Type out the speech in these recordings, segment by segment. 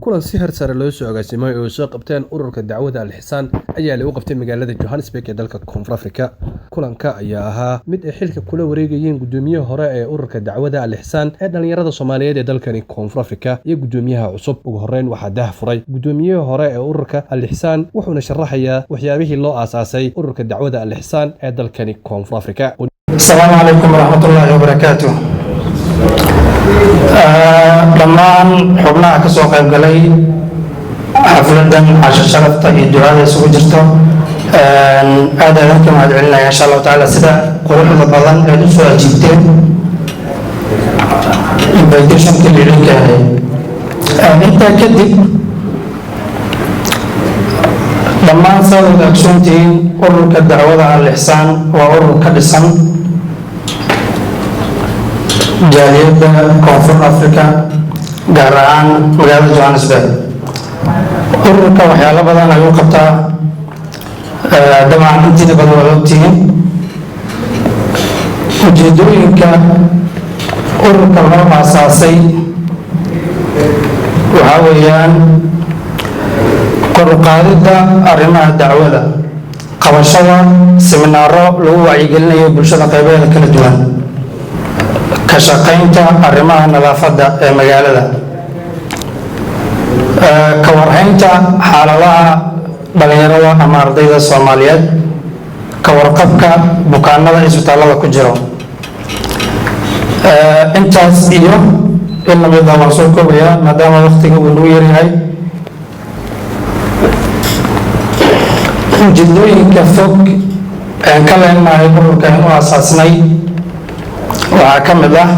kulan si hersare loo soo agaasimay oo soo qabteen ururka dacwada Al-Ihsaan ayaa lagu qabtay magaalada Johannesburg ee dalka Koonfur Afrika. Kulanka ayaa ahaa mid ay xilka kula wareegayeen gudoomiyaha hore ee ururka dacwada Al-Ihsaan ee dhalinyarada Soomaaliyeed ee dalkani Koonfur Afrika iyo gudoomiyaha cusub. Ugu horeyn waxaa daahfuray gudoomiyaha hore ee ururka Al-Ihsaan wuxuuna sharaxayaa waxyaabihii loo aasaasay ururka dacwada Al-Ihsaan ee dalkani Koonfur Afrika. Assalamu alaykum warahmatullahi wabarakatuh. dhammaan xubnaha ka soo qayb galay xafladan casho sharafta iyo ducada isugu jirto aad ayaan ka mahad celinaya insha Allah taala sida quruxda badan ee u soo ajiibteen invitation-ka idinka intaa kadib dhammaan saadooda ogsoontihiin ururka dacwada Al-Ihsaan waa urur ka dhisan jaaliyadda Koonfur Afrika gaar ahaan magaalada Johannesburg. ururka waxyaalo badan ayuu qabtaa dabcan intiina badan waa ogtihiin ujeedooyinka ururka loo aasaasay waxaa weeyaan kor u qaadidda arrimaha dacwada, qabashada seminaaro lagu wacyigelinayo bulshada qaybaheeda kala duwan, ka shaqaynta arrimaha nadaafadda ee magaalada, ka warhaynta xaaladaha dhalinyarada ama ardayda Soomaaliyeed, ka warqabka bukaanada isbitaalada ku jiro. intaas iyo in lamid ah waan soo koobayaa maadaama waqtiga uu nagu yaryahay. ujeedooyinka fog aan ka leenahay ururka inuu aasaasnay waxaa ka mid ah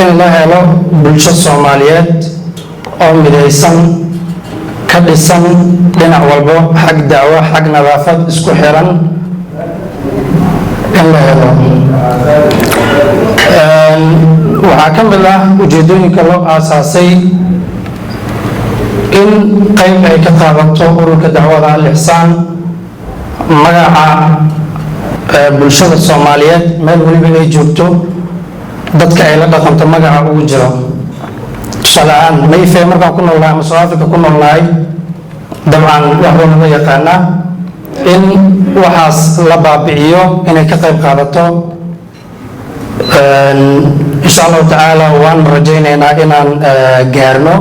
in la helo bulsho Soomaaliyeed oo midaysan, ka dhisan dhinac walbo, xag dacwo, xag nadaafad, isku xiran in la helo. waxaa ka mid ah ujeedooyinka loo aasaasay in qayb ay ka qaadato ururka dacwada Al-Ihsaan magaca bulshada Soomaaliyeed meel waliba ay joogto, dadka ay la dhaqanto magaca ugu jiro. shalaan mayfee markaan ku noolnahay ama South Africa ku noolnahay dabcan waxaa laga yaqaanaa in waxaas la baabi'iyo inay ka qayb qaadato. insha Allah taala waan rajaynaynaa inaan gaarno.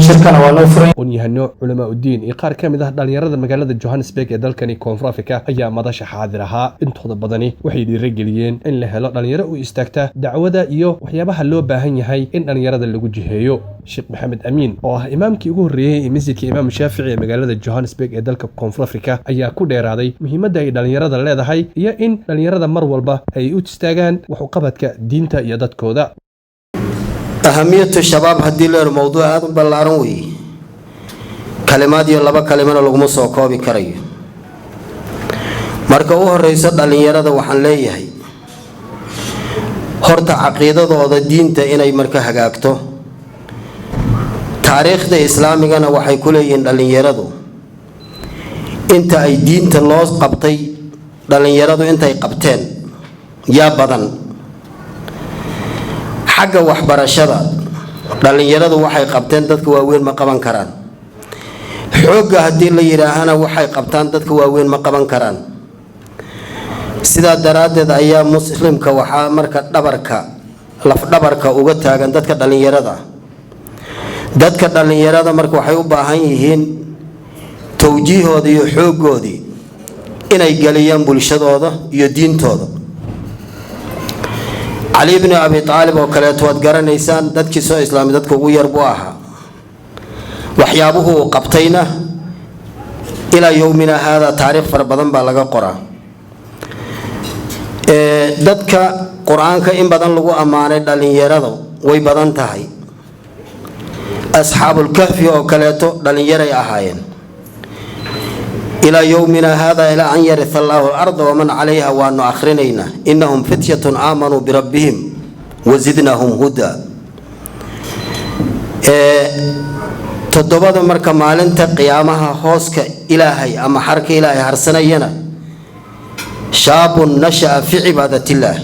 shirkana waa noo furan. Aqoon-yahano, culamaa udiin iyo qaar ka mid ah dhalinyarada magaalada Johannesburg ee dalkani Koonfur Afrika ayaa madasha xaadir ahaa. intooda badani waxay dhiirigeliyeen in la helo dhalinyaro u istaagta dacwada iyo waxyaabaha loo baahan yahay in dhalinyarada lagu jiheeyo. Sheekh Maxamed Amiin oo ah imaamkii ugu horreeyay ee masjidka Imaam Shaafici ee magaalada Johannesburg ee dalka Koonfur Afrika ayaa ku dheeraaday muhiimadda ay dhalinyarada leedahay iyo in dhalinyarada mar walba ay u istaagaan wax u qabadka diinta iyo dadkooda. أهمية الشباب هدي له الموضوع هذا بالعربي كلمات يلا بكلمة لقمة صوكابي كري مركوه الرئيس اللي يرد وحن ليه هرت عقيدة هذا الدين تأين أي مركه حقاقته تاريخ الإسلامي أنا وحي كله اللي يرده أنت أي دين تلاص قبطي اللي يرده أنت أي قبتين يا بدن xagga waxbarashada dhalinyaradu waxay qabteen dadka waaweyn ma qaban karaan. xoogga hadii la yiraahana waxay qabtaan dadka waaweyn ma qaban karaan. sidaa daraadeed ayaa muslimka waxa marka laf dhabarka uga taagan dadka dhalinyarada marka waxay u baahan yihiin tawjiihooda iyo xooggoodii inay galiyaan bulshadooda iyo diintooda. علي بن أبي طالب وكالات وادقرن إنسان دتك سو إسلامي دتك وير بواها وحيابه قبطينا إلى يومنا هذا تاريخ فربضن بالغا قرآن دتك قرآن كإن بدن لغو أمانة دلين يردو وي بدن تهي أصحاب الكهف وكالاتو دلين يري أهاين إلى يومنا هذا إلى أن يرث الله الأرض ومن عليها وأن آخرين إنهم فتية آمنوا بربهم وزدناهم هدى. تدبر مركا مالنت قيامها هوسك إلهي أما حرك إلهي هرسنينا شاب نشأ في عبادة الله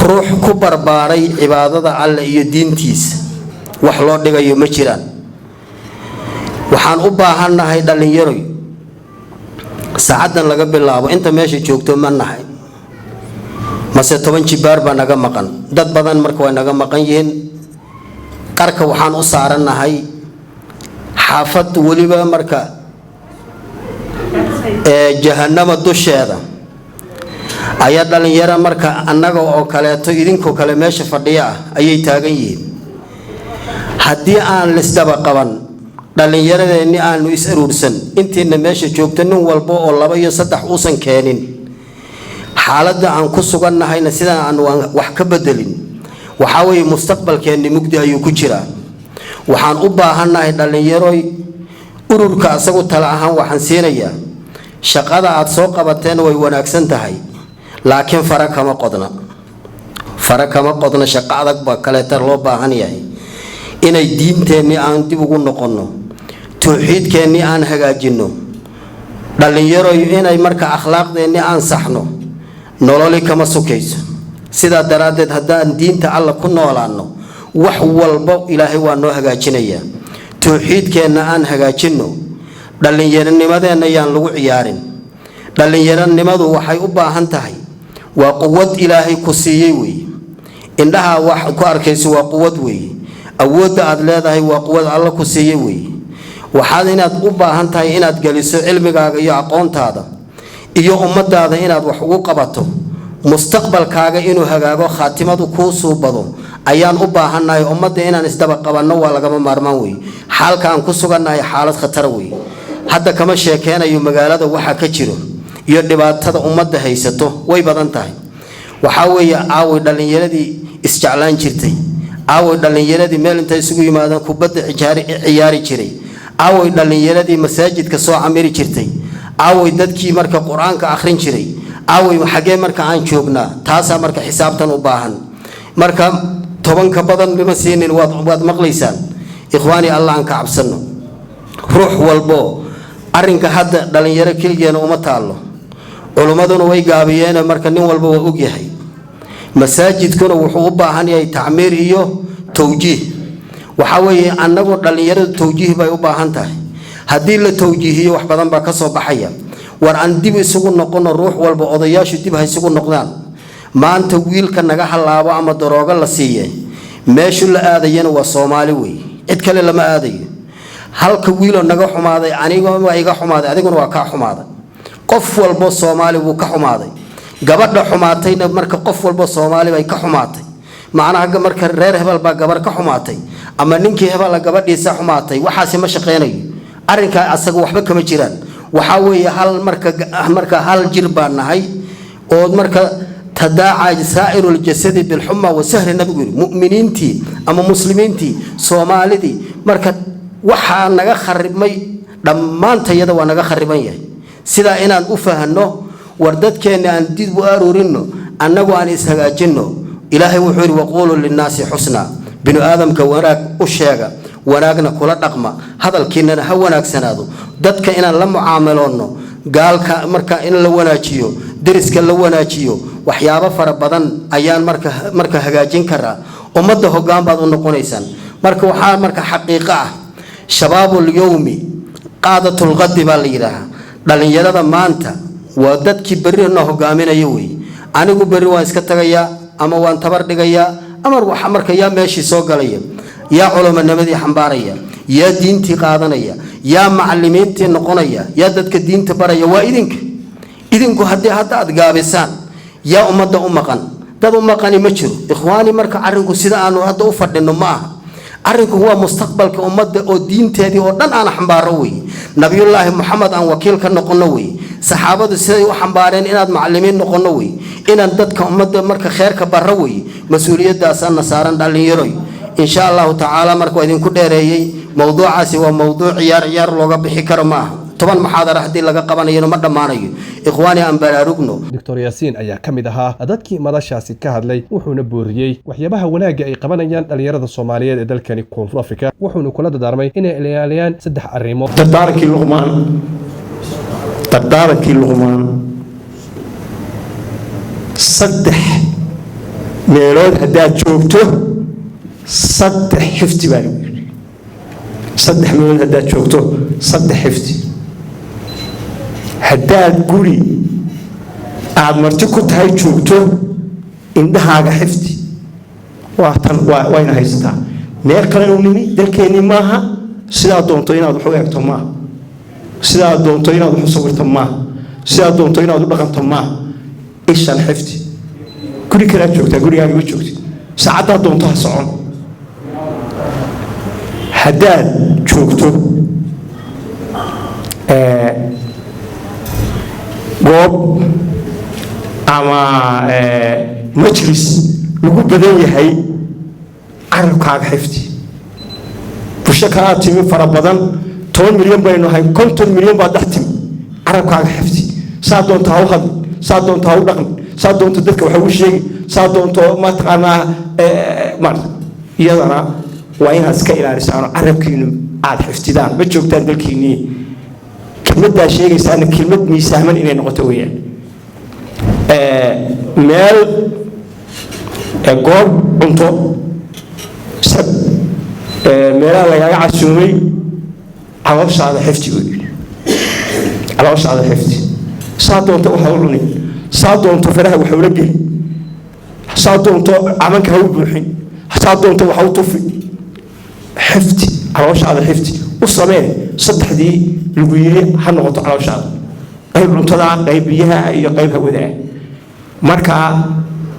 ruux ku barbaaray cibaadada alle iyo diintiisa wax loo dhigayo ma jiraan. waxaan u baahannahay dhalinyaro saacadan laga bilaabo inta meesha joogto ma nahay mase 10 jibaar baa naga maqan. dad badan marka way naga maqan yihiin. qarka waxaan u saaranahay xaafad waliba marka jahannama dusheeda ayaa dhalinyaro marka annaga oo kaleeto idinkoo kale meesha fadhiya ayay taagan yihiin. haddii aan lisdaba qaban dhalinyaradeenni aanu is aruursan intiina meesha joogto nin walba oo 2 iyo 3 uusan keenin xaaladda aan ku sugannahayna sidaan aan wax ka bedelin waxaa weeye mustaqbalkeenni mugdi ayuu ku jiraa. waxaan u baahannahay dhalinyaro ururka asagu tala ahaan waxaan siinayaa shaqada aad soo qabateen way wanaagsan tahay laakiin fara kama qodna shaqo adag baa kaleeta loo baahan yahay inay diinteenni aan dib ugu noqonno tawxiidkeenni aan hagaajinno dhalinyaro inay marka akhlaaqdeenni aan saxno nololi kama sukayso. sidaa daraaddeed haddaan diinta alla ku noolaanno wax walba ilaahay waa noo hagaajinayaa. tawxiidkeenna aan hagaajinno dhalinyaronnimadeenna yaan lagu ciyaarin. dhalinyaronimadu waxay u baahan tahay waa quwad ilaahay ku siiyey weeye. indhaha wax ku arkayso waa quwad weeye. awoodda aad leedahay waa quwad alla ku siiyey weeye. waxaad inaad u baahan tahay inaad geliso cilmigaaga iyo aqoontaada iyo ummadaada inaad wax ugu qabato mustaqbalkaaga inuu hagaago khaatimadu kuu suubado ayaan u baahannahay. ummadda inaan isdaba qabanno waa lagama maarmaan weeye. xaalka aan ku sugannahay xaalad khatar weeye. hadda kama sheekeynayo magaalada waxa ka jiro iyo dhibaatada ummadda haysato way badan tahay. waxaa weeye aaway dhalinyaradii isjeclaan jirtay, aaway dhalinyaradii meel intay isugu yimaadaan kubadda ciyaari jiray, aaway dhalinyaradii masaajidka soo camiri jirtay, aaway dadkii marka qur-aanka akhrin jiray, aaway xagee marka aan joognaa. taasaa marka xisaabtan u baahan. marka 10 ka badan lima siinin waad maqlaysaan. ikhwaani allah aan ka cabsano ruux walbo arrinka hadda dhalinyaro keligeena uma taalo. culimmaduna way gaabiyeen marka nin walba waa og yahay. masaajidkuna wuxuu u baahan yahay tacmiir iyo tawjiih. waxa weeye annagu dhalinyaradu tawjiih bay u baahan tahay. haddii la tawjiihiyo wax badan baa ka soo baxaya. war aan dib isugu noqono ruux walba odayaashu dib ha isugu noqdaan. maanta wiilka naga halaabo ama daroogo la siiye meeshu la aadayana waa Soomaali weey. cid kale lama aadayo. halka wiilo naga xumaaday anigoo waa iga xumaaday adiguna waa ka xumaaday. qof walba Soomaali wuu ka xumaaday. gabadha xumaatayna marka qof walba Soomaali bay ka xumaatay. macnaha marka reer hebel baa gabar ka xumaatay ama ninkii hebel gabadhiisa xumaatay waxaasi ma shaqeynayo. arrinka asaga waxba kama jiraan. waxa weeye hal marka hal jir baan nahay oo marka tadaaca saa'irul jasadi bil humma wa sahri nabigu mu'miniintii ama muslimiintii Soomaalidii marka waxa naga kharibmay dhammaantayada waa naga khariban yahay. sida inaan u fahanno war dadkeena aan dib u aruurino annagu aan is hagaajino. ilaahay wuxuu yiri waqulu linnaasi husna binu aadamka wanaag u sheega wanaagna kula dhaqma hadalkiinana ha wanaagsanaado. dadka inaan la mucaamaloonno gaalka marka in la wanaajiyo dariska la wanaajiyo waxyaabo fara badan ayaan marka hagaajin karaa. ummadda hoggaan baad u noqonaysaan. marka waxaa marka xaqiiqo ah shabaabul yawmi qaadatul ghad baa la yiraahdaa. dhalinyarada maanta waa dadkii berri noo hogaaminayo weey. anigu berri waan iska tagayaa ama waan tabar dhigayaa ama waxa marka yaa meeshii soo galaya yaa culimanimadii xambaaraya yaa diintii qaadanaya yaa macallimiintii noqonaya yaa dadka diinta baraya waa idinku haddii hadda aad gaabisaan yaa ummadda u maqan. dad u maqani ma jiro. ikhwaani marka arrinku sida aanu hadda u fadhino ma aha. arrinku waa mustaqbalka ummadda oo diinteedii oo dhan aan xambaaro weey. nabiyullaahi Muhammad aan wakiil ka noqono weey. saxaabadu siday u xambaareen inaad macallimiin noqono weey. inaan dadka ummadda marka khayrka barro weey. mas'uuliyadaas aan saaran dhalinyaro. insha Allah ta'ala marka idinku dheereeyay mawduucaasi waa mawduuc ciyaar looga bixi karo ma aha. 10 muxaadara hadii laga qabanayo ma dhamaanayo. ikhwaani aan baraarugno. Dr. Yaasiin ayaa kamid ahaa dadkii madashaasi ka hadlay wuxuuna booriyay waxyaabaha wanaaga ay qabanayaan dhalinyarada Soomaaliyeed ee dalkani Koonfur Afrika. wuxuuna kula dardaarmay inay ilaaliyaan 3 arrimood. tardaarakii Luqmaan 3 meelood haddaad joogto 3 xifdi baa lagu yidhi 3 meelood haddaad joogto 3 xifdi haddaad guri aad marti ku tahay joogto indhahaaga xifdi wayna haysataa meel kalenu nimi dalkeennii maaha sidaa doonto inaad wax u eegto maaha sidaa doonto inaad wax u sawirto maaha sidaa doonto inaad u dhaqanto maaha ishan xifdi guri kalaad joogtaa gurigaaga ma joogtid saacaddaa doonto ha socon haddaad joogto goob ama majlis lagu badan yahay carabkaaga xifdi bulsho kalaa timi fara badan 10 milyan baynu ahay 50 milyan baa dhex timi carabkaaga xifdi saa doonto ha u hadli saa doonto ha u dhaqmi saa doonto dadka waxa ugu sheegi saa doonto mataqaanaa iyadana waa inaad iska ilaalisaano carabkiinu aad xifdidaan ma joogtaan dalkiinnii kelmaddaa sheegaysaana kelmad miisaaman inay noqoto weeyaan meel goob cunto meelaha lagaaga casuumay calooshaada xifdi buu yidhi calooshaada xifdi saa doonto waxa u cuni saa doonto faraha waxa ula geli saa doonto camanka ha u buuxin saa doonto waxa u tufi xifdi calooshaada xifdi u samee 3dii lagu yiri ha noqoto calooshaada qayb cuntada qayb biyaha iyo qayb hawada marka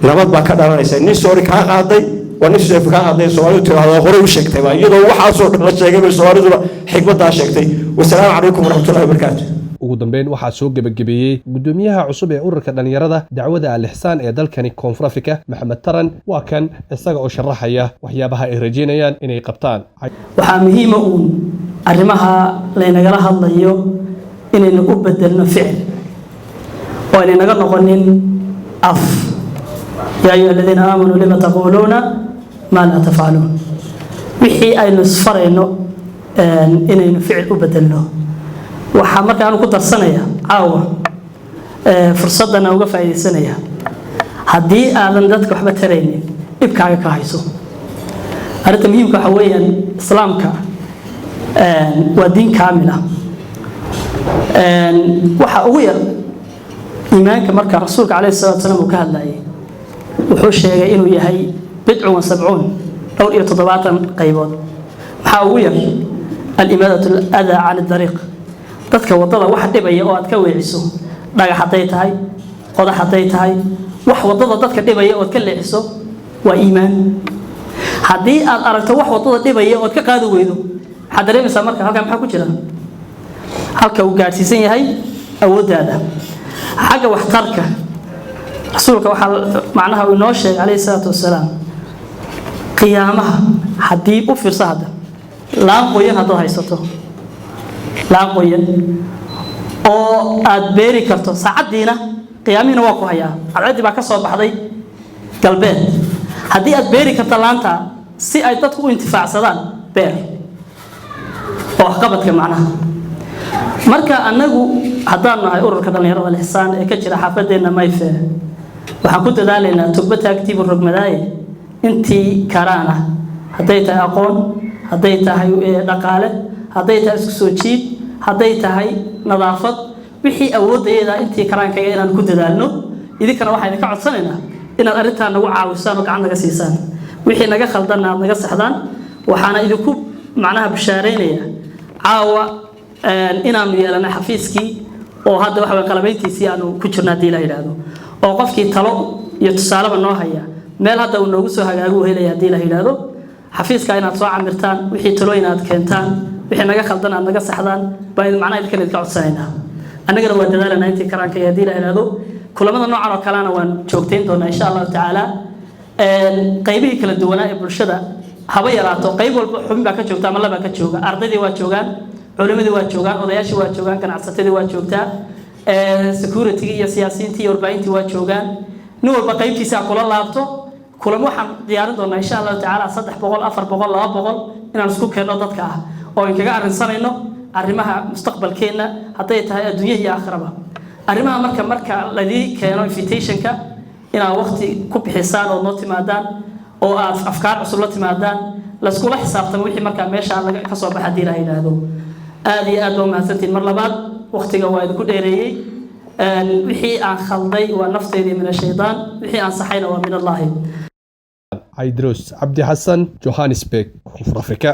nabad baa ka dhalanaysa nin soori ka qaaday wana sheef ka qaaday Soomaalidu tiraahdo hore u sheegtay waa iyadoo waxa soo dhan la sheegay Soomaalidu xigmadda sheegtay wassalaamu calaykum waraxmatullaahi wabarakaatuh ugu dambeyn waxaa soo gabagabeeyey gudoomiyaha cusub ee ururka dhalinyarada dacwada al-ihsaan ee dalkani Koonfur Afrika Maxamed Taran waa kan isaga oo sharaxaya waxyaabaha ay rajeynayaan inay qabtaan waxaa muhiim ah arrimaha laynagala hadlayo inaynu u bedelno ficil oo inay naga noqonin af yaa ayyuha alladhiina aamanuu lima taquluuna maa laa tafcaluun wixii aynu isfarayno inaynu ficil u bedelno waxaa markaan ku darsanaya caawa fursadana uga faa'iideysanaya haddii aadan dadka waxba taraynin ibkaaga ka hayso arrinta muhiimka waxa weeyaan islaamka waa diin kaamil ah waxa ugu yar iimaanka marka rasuulka calayhi salaatu wasalaam uu ka hadlayay wuxuu sheegay inuu yahay 70 dhowr iyo 70 qaybood maxaa ugu yar al-imaadatu al-adaa can ad-dariiq dadka wadada wax dhibaya oo aad ka weeciso dhagax haday tahay qodax haday tahay wax wadada dadka dhibaya oo ka leexiso waa iimaan hadii aad aragto wax wadada dhibaya oo ka qaadi weydo waxa dareemaysaa marka halka maxaa ku jira halka uu gaarsiisan yahay awoodaada xagga wax tarka rasuulka waxa macnaha uu noo sheegay calayhi salaatu wasalaam qiyaamaha hadii u fiirsada laan qoyan hadoo haysato laan qoyan oo aad beeri karto saacadiina qiyaamina waa ku hayaa alcadi baa ka soo baxday galbeed hadii aad beeri karto laanta si ay dadku u intifaacsadaan beer oo qabadka macnaha marka anagu hadaan nahay ururka dhalinyarada al-ihsaan ee ka jira xaafadeena Mayfe waxaan ku dadaalaynaa tubata active rogmadaay intii karaana haday tahay aqoon haday tahay dhaqaale haday tahay isku soo jiid haday tahay nadaafad wixii awoodeeda intii karaankayga inaan ku dadaalno idinkana waxaan ka codsanaynaa inaad arintan nagu caawisaan oo gacan naga siisaan wixii naga khaldanna naga saxdaan waxaana idinku macnaha bishaareynaya caawa inaanu yeelana xafiiskii oo hadda waxa weyn qalabayntiisii aanu ku jirnaa diila yiraahdo oo qofkii talo iyo tusaalaba noo haya meel hadda uu noogu soo hagaagu helaya diila yiraahdo xafiiska inaad soo camirtaan wixii talooyin aad keentaan wixii naga khaldan aad naga saxdaan baa macnaha idinka ka codsanaynaa annagana waa dadaalana intii karaanka iyo diila yiraahdo kulamada noocan oo kalena waan joogteyn doonaa insha Allah taala qaybihii kala duwanaa ee bulshada haba yaraato qayb walba xubin baa ka joogta ama laba ka jooga ardaydii waa joogaan culimadii waa joogaan odayaashii waa joogaan ganacsatadii waa joogtaa security iyo siyaasiyiintii iyo warbaahintii waa joogaan nin walba qaybtiisa kula laabto kulamo waxaan diyaarin doonaa insha Allah taala 300 400 200 inaan isku keenno dadka ah oo in kaga arinsanayno arrimaha mustaqbalkeena haday tahay adduunyo iyo aakhiraba arrimaha marka la keeno invitationka inaad waqti ku bixisaan oo noo timaadaan oo aad afkaar cusub la timaadaan laskula xisaabtamo wixii markaa meesha laga ka soo baxa hadii la yiraahdo aad iyo aad baa mahadsantiin mar labaad waqtiga waa idinku dheereeyay wixii aan khalday waa nafteedii min ash-shaytaan wixii aan saxayna waa min Allah. عيدروس عبد حسن جوهانسبرغ كونفور أفريقيا.